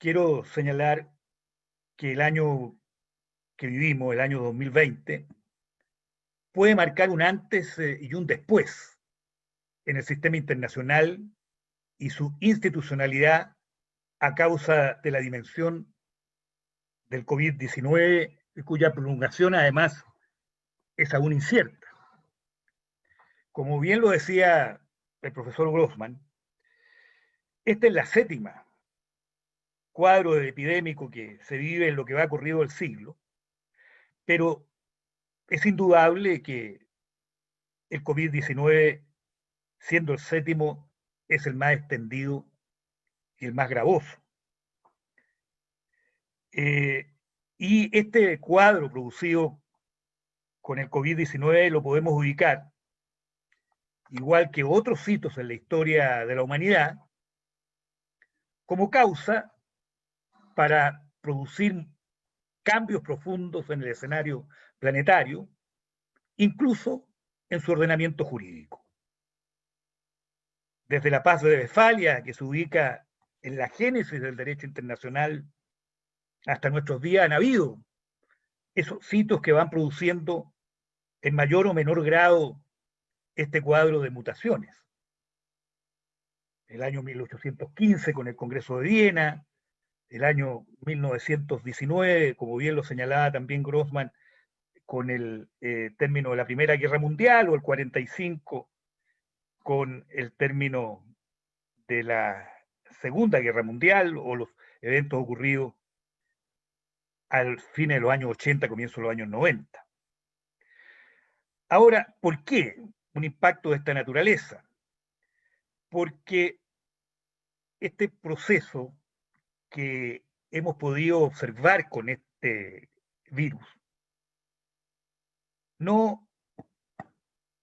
quiero señalar que el año que vivimos, el año 2020, puede marcar un antes y un después en el sistema internacional y su institucionalidad a causa de la dimensión del COVID-19, cuya prolongación además es aún incierta. Como bien lo decía el profesor Grossman, esta es la séptima cuadro epidémico que se vive en lo que va corrido del siglo, pero es indudable que el COVID-19, siendo el séptimo, es el más extendido y el más gravoso. Y este cuadro producido con el COVID-19 lo podemos ubicar, igual que otros hitos en la historia de la humanidad, como causa para producir cambios profundos en el escenario planetario, incluso en su ordenamiento jurídico. Desde la Paz de Westfalia, que se ubica en la génesis del derecho internacional, hasta nuestros días han habido esos hitos que van produciendo en mayor o menor grado este cuadro de mutaciones. El año 1815 con el Congreso de Viena, el año 1919, como bien lo señalaba también Grossman, con el término de la Primera Guerra Mundial, o el 45 con el término de la Segunda Guerra Mundial, o los eventos ocurridos al fin de los años 80, comienzo de los años 90. Ahora, ¿por qué un impacto de esta naturaleza? Porque este proceso que hemos podido observar con este virus no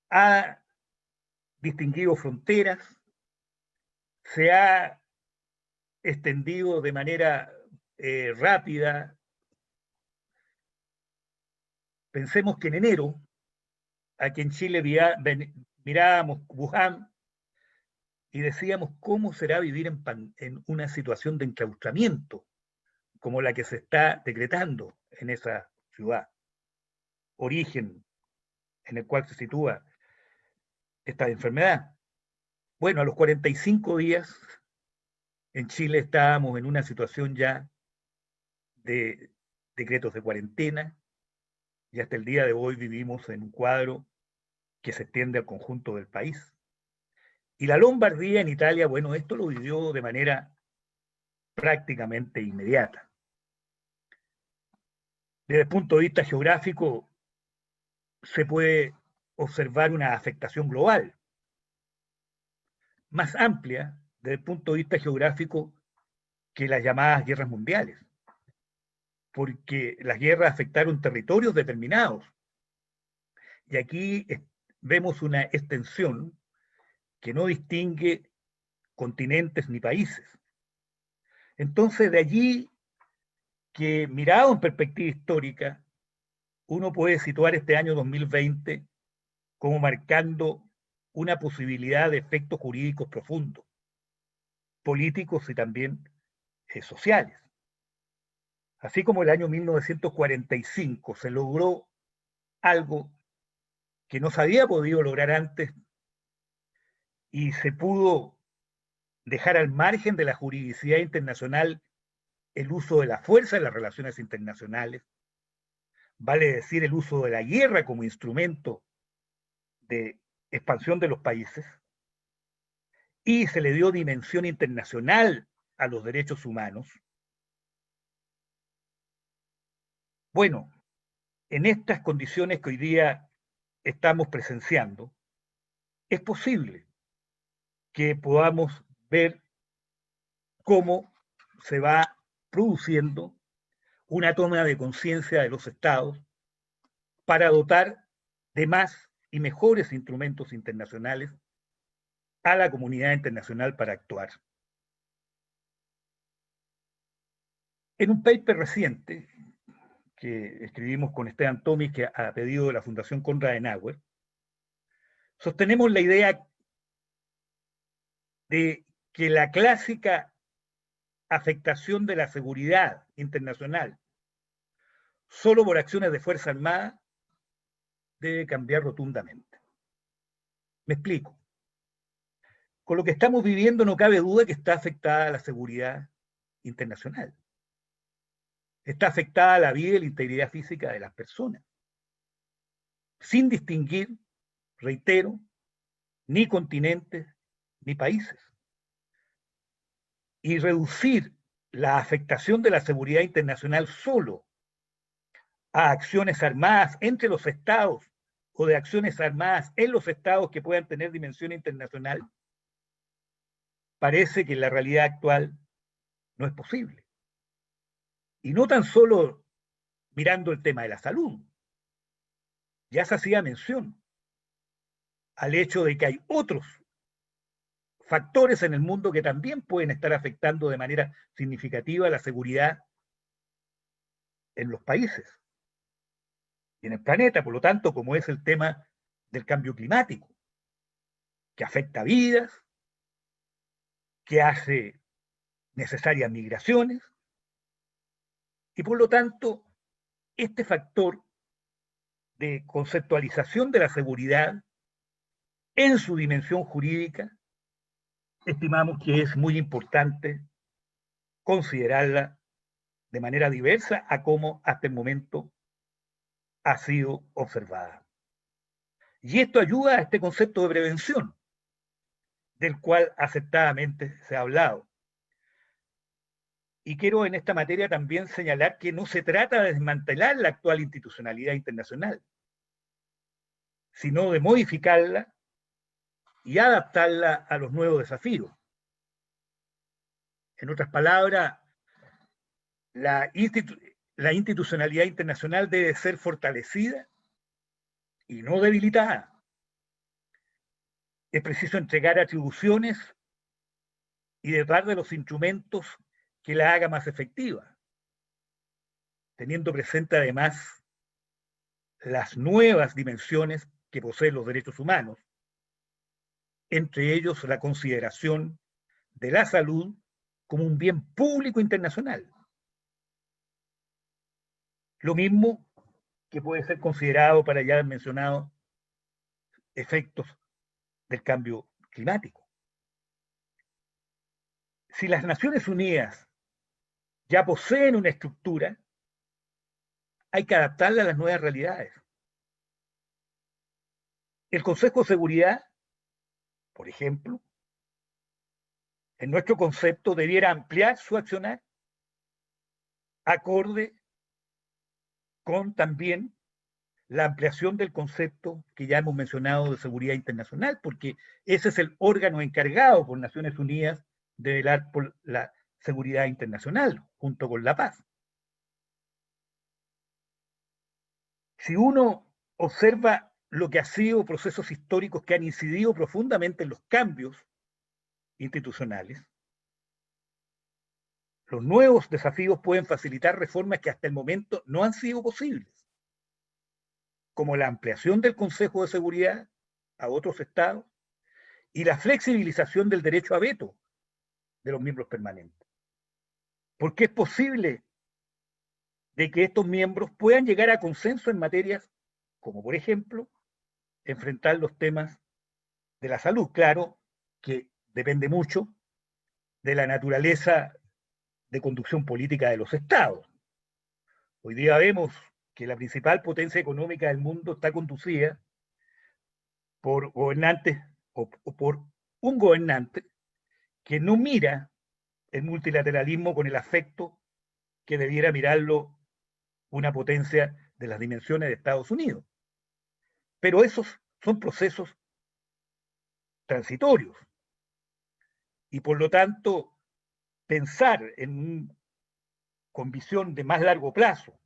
ha distinguido fronteras, se ha extendido de manera rápida. Pensemos que en enero, aquí en Chile mirábamos Wuhan y decíamos cómo será vivir en una situación de enclaustramiento como la que se está decretando en esa ciudad, origen en el cual se sitúa esta enfermedad. Bueno, a los 45 días en Chile estábamos en una situación ya de decretos de cuarentena, y hasta el día de hoy vivimos en un cuadro que se extiende al conjunto del país. Y la Lombardía en Italia, bueno, esto lo vivió de manera prácticamente inmediata. Desde el punto de vista geográfico, se puede observar una afectación global, más amplia desde el punto de vista geográfico que las llamadas guerras mundiales, porque las guerras afectaron territorios determinados. Y aquí vemos una extensión que no distingue continentes ni países. Entonces, de allí que, mirado en perspectiva histórica, uno puede situar este año 2020 como marcando una posibilidad de efectos jurídicos profundos, políticos y también sociales. Así como el año 1945 se logró algo que no se había podido lograr antes y se pudo dejar al margen de la juridicidad internacional el uso de la fuerza en las relaciones internacionales, vale decir el uso de la guerra como instrumento de expansión de los países, y se le dio dimensión internacional a los derechos humanos. Bueno, en estas condiciones que hoy día estamos presenciando, es posible que podamos ver cómo se va produciendo una toma de conciencia de los estados para dotar de más y mejores instrumentos internacionales a la comunidad internacional para actuar. En un paper reciente que escribimos con Esteban Tomis, que a pedido de la Fundación Konrad Adenauer, sostenemos la idea de que la clásica afectación de la seguridad internacional solo por acciones de Fuerza Armada debe cambiar rotundamente. Me explico. Con lo que estamos viviendo no cabe duda que está afectada la seguridad internacional. Está afectada la vida y la integridad física de las personas, sin distinguir, reitero, ni continentes ni países. Y reducir la afectación de la seguridad internacional solo a acciones armadas entre los estados o de acciones armadas en los estados que puedan tener dimensión internacional, parece que en la realidad actual no es posible. Y no tan solo mirando el tema de la salud. Ya se hacía mención al hecho de que hay otros factores en el mundo que también pueden estar afectando de manera significativa la seguridad en los países y en el planeta, por lo tanto, como es el tema del cambio climático, que afecta vidas, que hace necesarias migraciones, y por lo tanto, este factor de conceptualización de la seguridad en su dimensión jurídica, estimamos que es muy importante considerarla de manera diversa a como hasta el momento ha sido observada. Y esto ayuda a este concepto de prevención, del cual acertadamente se ha hablado. Y quiero en esta materia también señalar que no se trata de desmantelar la actual institucionalidad internacional, sino de modificarla y adaptarla a los nuevos desafíos. En otras palabras, la institucionalidad internacional debe ser fortalecida y no debilitada. Es preciso entregar atribuciones y dotar de los instrumentos que la haga más efectiva, teniendo presente además las nuevas dimensiones que poseen los derechos humanos, entre ellos la consideración de la salud como un bien público internacional. Lo mismo que puede ser considerado para ya mencionados efectos del cambio climático. Si las Naciones Unidas ya poseen una estructura, hay que adaptarla a las nuevas realidades. El Consejo de Seguridad, por ejemplo, en nuestro concepto debiera ampliar su accionar acorde con también la ampliación del concepto que ya hemos mencionado de seguridad internacional, porque ese es el órgano encargado por Naciones Unidas de velar por la seguridad internacional, junto con la paz. Si uno observa lo que ha sido procesos históricos que han incidido profundamente en los cambios institucionales, los nuevos desafíos pueden facilitar reformas que hasta el momento no han sido posibles, como la ampliación del Consejo de Seguridad a otros estados y la flexibilización del derecho a veto de los miembros permanentes. Porque es posible de que estos miembros puedan llegar a consenso en materias como, por ejemplo, enfrentar los temas de la salud. Claro que depende mucho de la naturaleza de conducción política de los estados. Hoy día vemos que la principal potencia económica del mundo está conducida por gobernantes o por un gobernante que no mira el multilateralismo con el afecto que debiera mirarlo una potencia de las dimensiones de Estados Unidos. Pero esos son procesos transitorios y por lo tanto pensar con visión de más largo plazo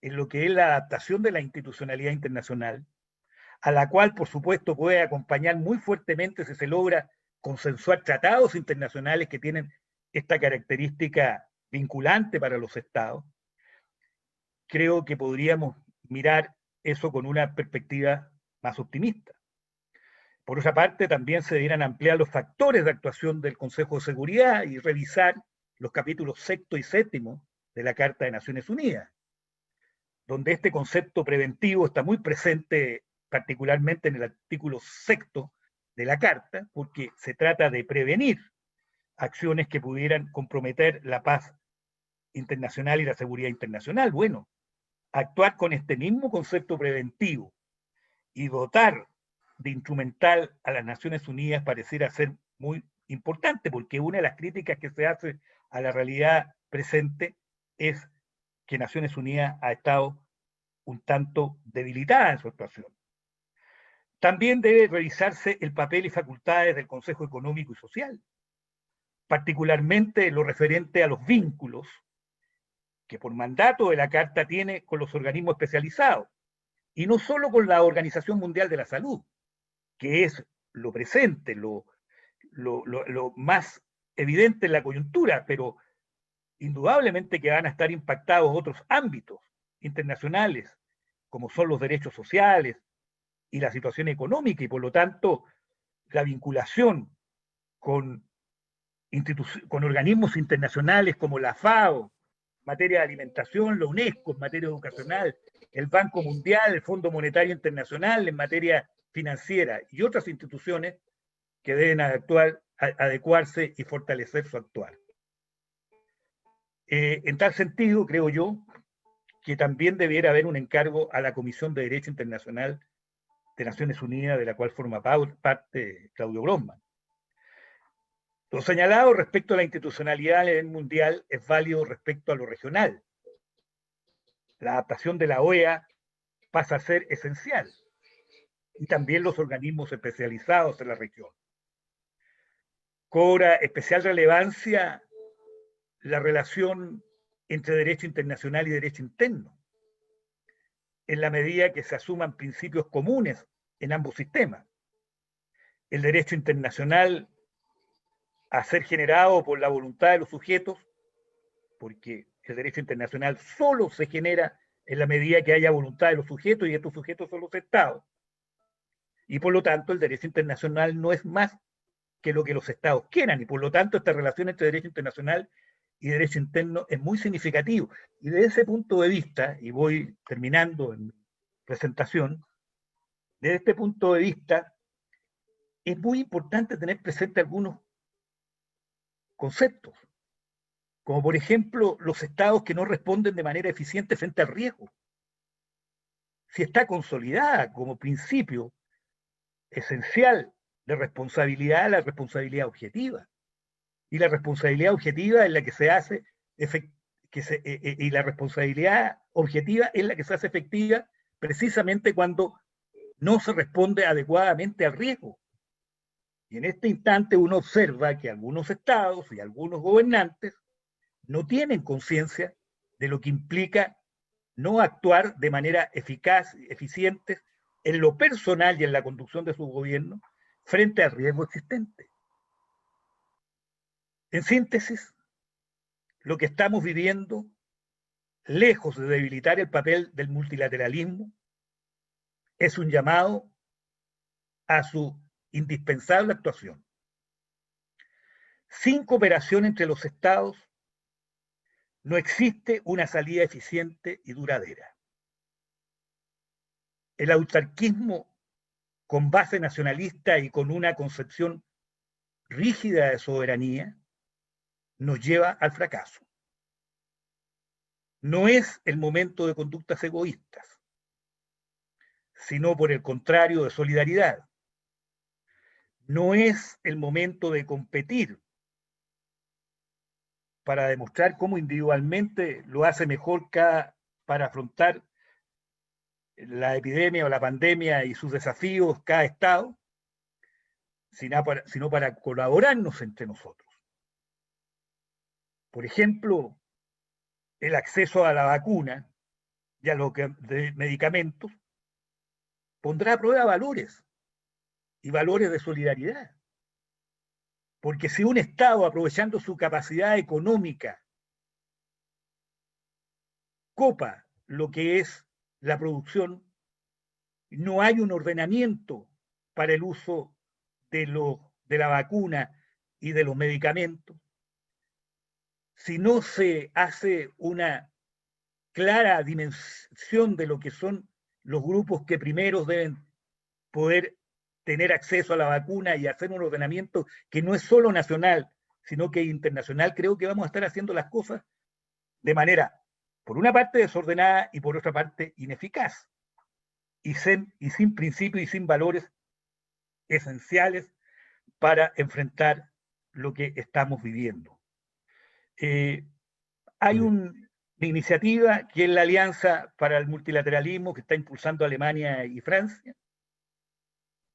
en lo que es la adaptación de la institucionalidad internacional, a la cual por supuesto puede acompañar muy fuertemente si se logra consensuar tratados internacionales que tienen esta característica vinculante para los estados, creo que podríamos mirar eso con una perspectiva más optimista. Por otra parte, también se debieran ampliar los factores de actuación del Consejo de Seguridad y revisar los capítulos 6º y 7º de la Carta de Naciones Unidas, donde este concepto preventivo está muy presente, particularmente en el artículo 6º de la Carta, porque se trata de prevenir acciones que pudieran comprometer la paz internacional y la seguridad internacional. Bueno, actuar con este mismo concepto preventivo y dotar de instrumental a las Naciones Unidas pareciera ser muy importante, porque una de las críticas que se hace a la realidad presente es que Naciones Unidas ha estado un tanto debilitada en su actuación. También debe revisarse el papel y facultades del Consejo Económico y Social, particularmente lo referente a los vínculos que por mandato de la Carta tiene con los organismos especializados, y no solo con la Organización Mundial de la Salud, que es lo presente, lo más evidente en la coyuntura, pero indudablemente que van a estar impactados otros ámbitos internacionales, como son los derechos sociales y la situación económica, y por lo tanto la vinculación con, con organismos internacionales como la FAO, en materia de alimentación, la UNESCO en materia educacional, el Banco Mundial, el Fondo Monetario Internacional en materia financiera y otras instituciones que deben adecuarse y fortalecer su actuar. En tal sentido, creo yo, que también debiera haber un encargo a la Comisión de Derecho Internacional de Naciones Unidas, de la cual forma parte Claudio Grossman. Lo señalado respecto a la institucionalidad a nivel mundial es válido respecto a lo regional. La adaptación de la OEA pasa a ser esencial, y también los organismos especializados en la región. Cobra especial relevancia la relación entre derecho internacional y derecho interno, en la medida que se asuman principios comunes en ambos sistemas. El derecho internacional a ser generado por la voluntad de los sujetos, porque el derecho internacional solo se genera en la medida que haya voluntad de los sujetos, y estos sujetos son los estados. Y por lo tanto, el derecho internacional no es más que lo que los estados quieran, y por lo tanto, esta relación entre derecho internacional y derecho interno es muy significativo. Y desde ese punto de vista, y voy terminando en mi presentación, desde este punto de vista, es muy importante tener presente algunos conceptos, como por ejemplo los estados que no responden de manera eficiente frente al riesgo. Si está consolidada como principio esencial de responsabilidad, la responsabilidad objetiva. Y la responsabilidad objetiva es la que se hace, y la responsabilidad objetiva es la que se hace efectiva precisamente cuando no se responde adecuadamente al riesgo. Y en este instante uno observa que algunos estados y algunos gobernantes no tienen conciencia de lo que implica no actuar de manera eficaz, eficiente, en lo personal y en la conducción de su gobierno frente al riesgo existente. En síntesis, lo que estamos viviendo, lejos de debilitar el papel del multilateralismo, es un llamado a su indispensable actuación. Sin cooperación entre los estados, no existe una salida eficiente y duradera. El autarquismo con base nacionalista y con una concepción rígida de soberanía nos lleva al fracaso. No es el momento de conductas egoístas, sino por el contrario de solidaridad. No es el momento de competir para demostrar cómo individualmente lo hace mejor para afrontar la epidemia o la pandemia y sus desafíos cada estado, sino para colaborarnos entre nosotros. Por ejemplo, el acceso a la vacuna y a los medicamentos pondrá a prueba valores y valores de solidaridad. Porque si un Estado, aprovechando su capacidad económica, copa lo que es la producción, no hay un ordenamiento para el uso de la vacuna y de los medicamentos, si no se hace una clara dimensión de lo que son los grupos que primero deben poder tener acceso a la vacuna y hacer un ordenamiento que no es solo nacional, sino que es internacional, creo que vamos a estar haciendo las cosas de manera, por una parte, desordenada y por otra parte, ineficaz. Y sin principios y sin valores esenciales para enfrentar lo que estamos viviendo. Hay una iniciativa que es la Alianza para el Multilateralismo que está impulsando Alemania y Francia,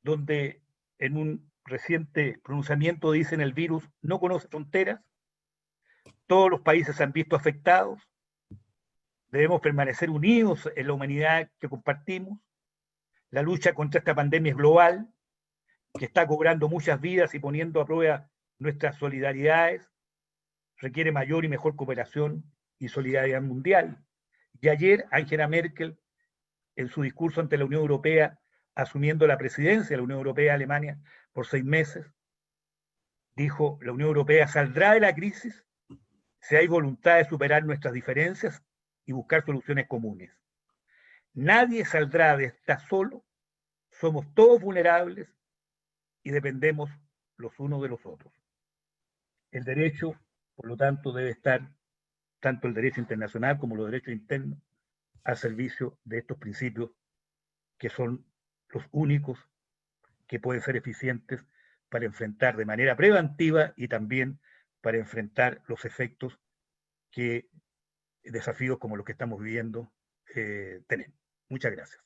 donde en un reciente pronunciamiento dicen el virus no conoce fronteras, todos los países se han visto afectados, debemos permanecer unidos en la humanidad que compartimos, la lucha contra esta pandemia es global, que está cobrando muchas vidas y poniendo a prueba nuestras solidaridades, requiere mayor y mejor cooperación y solidaridad mundial. Y ayer Angela Merkel, en su discurso ante la Unión Europea, asumiendo la presidencia de la Unión Europea Alemania por 6 meses, dijo: la Unión Europea saldrá de la crisis si hay voluntad de superar nuestras diferencias y buscar soluciones comunes. Nadie saldrá de esta solo, somos todos vulnerables y dependemos los unos de los otros. El derecho, por lo tanto, debe estar, tanto el derecho internacional como los derechos internos, al servicio de estos principios que son los únicos que pueden ser eficientes para enfrentar de manera preventiva y también para enfrentar los efectos que desafíos como los que estamos viviendo tenemos. Muchas gracias.